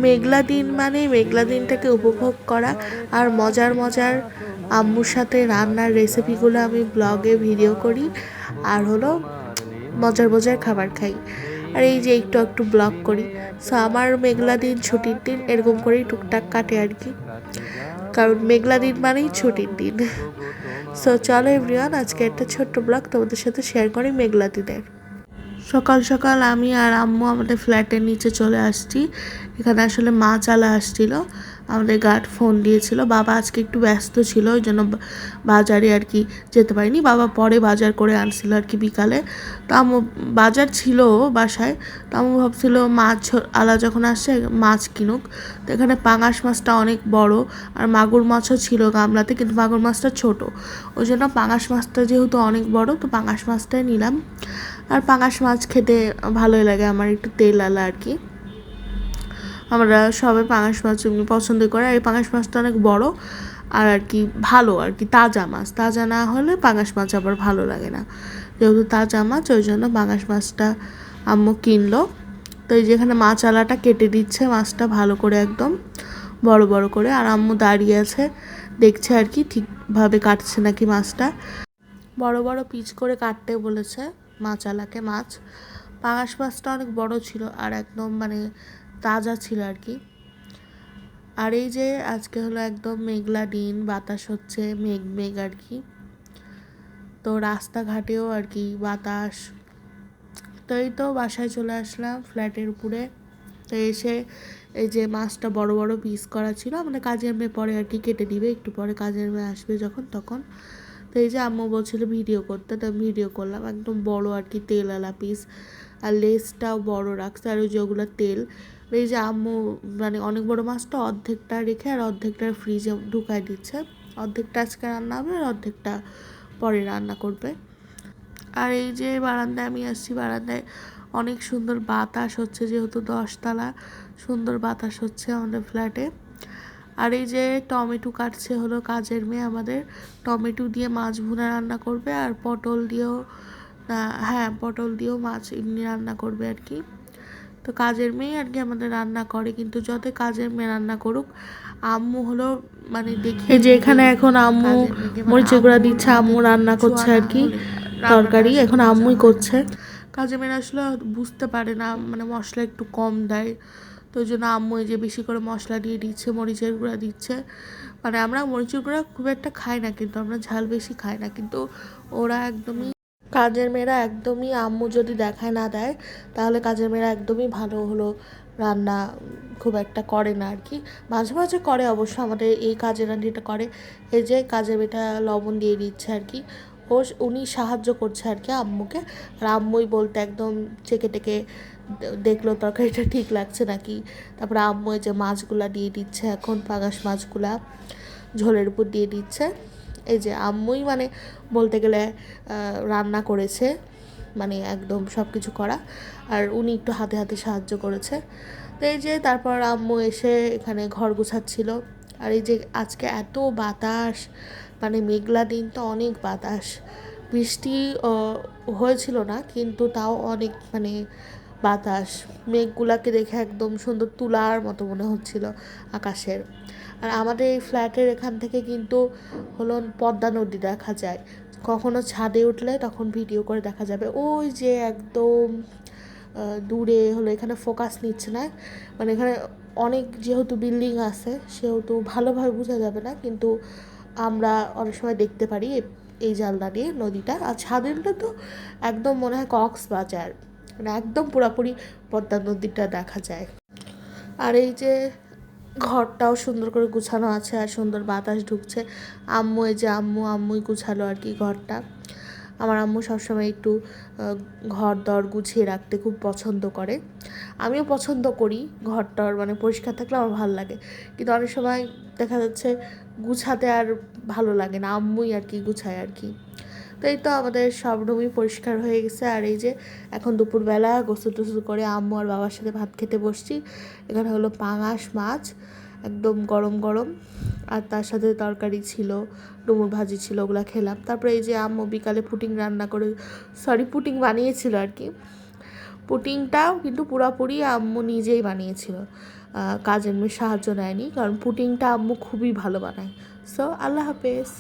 মেঘলা দিন মানে মেঘলা দিনটাকে উপভোগ করা আর মজার মজার আম্মুর সাথে রান্নার রেসিপিগুলো আমি ব্লগে ভিডিও করি আর হলো মজার মজার খাবার খাই আর এই যে একটু একটু ব্লগ করি। সো আমার মেঘলা দিন ছুটির দিন এরকম করেই টুকটাক কাটে আর কি, কারণ মেঘলা দিন মানেই ছুটির দিন। সো চলো এভরিওয়ান, আজকে একটা ছোট্ট ব্লগ তোমাদের সাথে শেয়ার করি মেঘলা দিনের। সকাল সকাল আমি আর আম্মু আমাদের ফ্ল্যাটের নিচে চলে আসছি। এখানে আসলে মা চালা আসছিল, আমাদের গার্ড ফোন দিয়েছিল। বাবা আজকে একটু ব্যস্ত ছিল, ওই জন্য বাজারে আর কি যেতে পারিনি। বাবা পরে বাজার করে আনছিল আর কি বিকালে। তো আম্মু বাজার ছিল বাসায়, তো আম্মু ভাবছিল মাছ আলা যখন আসছে মাছ কিনুক। তো এখানে পাঙাশ মাছটা অনেক বড় আর মাগুর মাছও ছিল গামলাতে, কিন্তু মাগুর মাছটা ছোট, ওই জন্য পাঙাশ মাছটা যেহেতু অনেক বড় তো পাঙাশ মাছটাই নিলাম। আর পাঙাশ মাছ খেতে ভালোই লাগে আমার, একটু তেল আলা আর কি। আমরা সবাই পাঙাশ মাছ এমনি পছন্দ করে, আর এই পাঙাশ মাছটা অনেক বড় আর আর কি ভালো আর কি, তাজা মাছ। তাজা না হলে পাঙাশ মাছ আবার ভালো লাগে না, যেহেতু তাজা মাছ ওই জন্য পাঙাশ মাছটা আম্মু কিনলো। তো এই যেখানে মাছ আলাটা কেটে দিচ্ছে মাছটা ভালো করে একদম বড় বড় করে, আর আম্মু দাঁড়িয়ে আছে দেখছে আর কি ঠিকভাবে কাটছে নাকি মাছটা। বড় বড় পিচ করে কাটতে বলেছে মাছ আলাকে। মাছ পাঙাশ মাছটা অনেক বড় ছিল আর একদম মানে তাজা ছিল আর কি। আর এই যে আজকে হলো একদম মেঘলা দিন, বাতাস হচ্ছে মেঘ মেঘ আর কি। তো রাস্তাঘাটেও আর কি বাতাস। তো এই তো বাসায় চলে আসলাম ফ্ল্যাটের উপরে। তো এসে এই যে মাছটা বড় বড় পিস করা ছিল, মানে কাজের মেয়ে পরে আর কি কেটে দিবে, একটু পরে কাজের মেয়ে আসবে যখন তখন। তো এই যে আম্মু বলছিল ভিডিও করতে, তো ভিডিও করলাম একদম বড় আর কি তেল আলা পিস, আর লেসটাও বড় রাখছে, আর ওই যে ওগুলো তেল। এই যে আম্মু মানে অনেক বড় মাছটা অর্ধেকটা রেখে আর অর্ধেকটা ফ্রিজে ঢুকাই দিচ্ছে। অর্ধেকটা আজকে রান্না হবে আর অর্ধেকটা পরে রান্না করবে। আর এই যে বারান্দায় আমি আসছি, বারান্দায় অনেক সুন্দর বাতাস হচ্ছে, যেহেতু 10 তলা, সুন্দর বাতাস হচ্ছে আমাদের ফ্ল্যাটে। আর এই যে টমেটো কাটছে হলো কাজের মেয়ে আমাদের, টমেটো দিয়ে মাছ ভুনা রান্না করবে, আর পটল দিয়েও হ্যাঁ পটল দিয়েও মাছ এমনি রান্না করবে আর কি। তো কাজের মেয়ে আর কি আমাদের রান্না করে, কিন্তু যত কাজের মেয়ে রান্না করুক আম্মু হলো মানে দেখি যে এখানে এখন আম্মু মরিচের গুঁড়া দিচ্ছে, আম্মু রান্না করছে আর কি তরকারি, এখন আম্মুই করছে। কাজের মেয়েরা আসলে বুঝতে পারে না, মানে মশলা একটু কম দেয়, তো ওই জন্য আম্মু এই যে বেশি করে মশলা দিয়ে দিচ্ছে, মরিচের গুঁড়া দিচ্ছে। মানে আমরা মরিচের গুঁড়া খুব একটা খাই না, কিন্তু আমরা ঝাল বেশি খাই না, কিন্তু ওরা একদমই কাজের মেয়েরা একদমই আম্মু যদি দেখায় না দেয় তাহলে কাজের মেয়েরা একদমই ভালো হলো রান্না খুব একটা করে না আর কি। মাঝে মাঝে করে অবশ্য, আমাদের এই কাজের আন্টিটা করে। এই যে কাজের মেয়েটা লবণ দিয়ে দিচ্ছে আর কি, উনি সাহায্য করছে আর কি আম্মুকে। আর আম্মুই বলতে একদম চেকে টেকে দেখলো তরকারিটা ঠিক লাগছে নাকি। তারপরে আম্মু এই যে মাছগুলা দিয়ে দিচ্ছে, এখন পাঙাশ মাছগুলা ঝোলের উপর দিয়ে দিচ্ছে। এই যে আম্মুই মানে বলতে গেলে রান্না করেছে, মানে একদম সব কিছু করা, আর উনি একটু হাতে হাতে সাহায্য করেছে। তো এই যে তারপর আম্মু এসে এখানে ঘর গুছাচ্ছিল। আর এই যে আজকে এত বাতাস, মানে মেঘলা দিন তো অনেক বাতাস, বৃষ্টি হয়েছিল না কিন্তু তাও অনেক মানে বাতাস। মেঘগুলাকে দেখে একদম সুন্দর তুলার মতো মনে হচ্ছিল আকাশের। আর আমাদের এই ফ্ল্যাটের এখান থেকে কিন্তু হলো পদ্মা নদী দেখা যায়, কখনো ছাদে উঠলে তখন ভিডিও করে দেখা যাবে। ওই যে একদম দূরে হলো, এখানে ফোকাস নিচ্ছে না, মানে এখানে অনেক যেহেতু বিল্ডিং আছে সেহেতু ভালোভাবে বোঝা যাবে না, কিন্তু আমরা অনেক সময় দেখতে পারি এই জানলা দিয়ে নদীটা। আর ছাদে উঠলে তো একদম মনে হয় কক্সবাজার, মানে একদম পুরোপুরি পদ্মা নদীটা দেখা যায়। আর এই যে ঘরটাও সুন্দর করে গুছানো আছে আর সুন্দর বাতাস ঢুকছে। আম্মু এই যে আম্মুই গুছালো আর কি ঘরটা। আমার আম্মু সবসময় একটু ঘর দর গুছিয়ে রাখতে খুব পছন্দ করে, আমিও পছন্দ করি ঘরটার, মানে পরিষ্কার থাকলে আমার ভালো লাগে, কিন্তু অনেক সময় দেখা যাচ্ছে গুছাতে আর ভালো লাগে না, আম্মুই আর কি গুছায় আর কি। তো এই তো আমাদের সব রুমই পরিষ্কার হয়ে গেছে। আর এই যে এখন দুপুরবেলা গোসল টোসল করে আম্মু আর বাবার সাথে ভাত খেতে বসছি। এখানে হলো পাঙাশ মাছ একদম গরম গরম, আর তার সাথে তরকারি ছিল, ডুমুর ভাজি ছিল, ওগুলো খেলাম। তারপরে এই যে আম্মু বিকালে পুটিং রান্না করে, পুটিং বানিয়েছিল আর কি। পুডিংটাও কিন্তু পুরোপুরি আম্মু নিজেই বানিয়েছিল, কাজের মেয়ে সাহায্য নেয়নি, কারণ পুডিংটা আম্মু খুবই ভালো বানায়। সো আল্লাহ হাফেজ।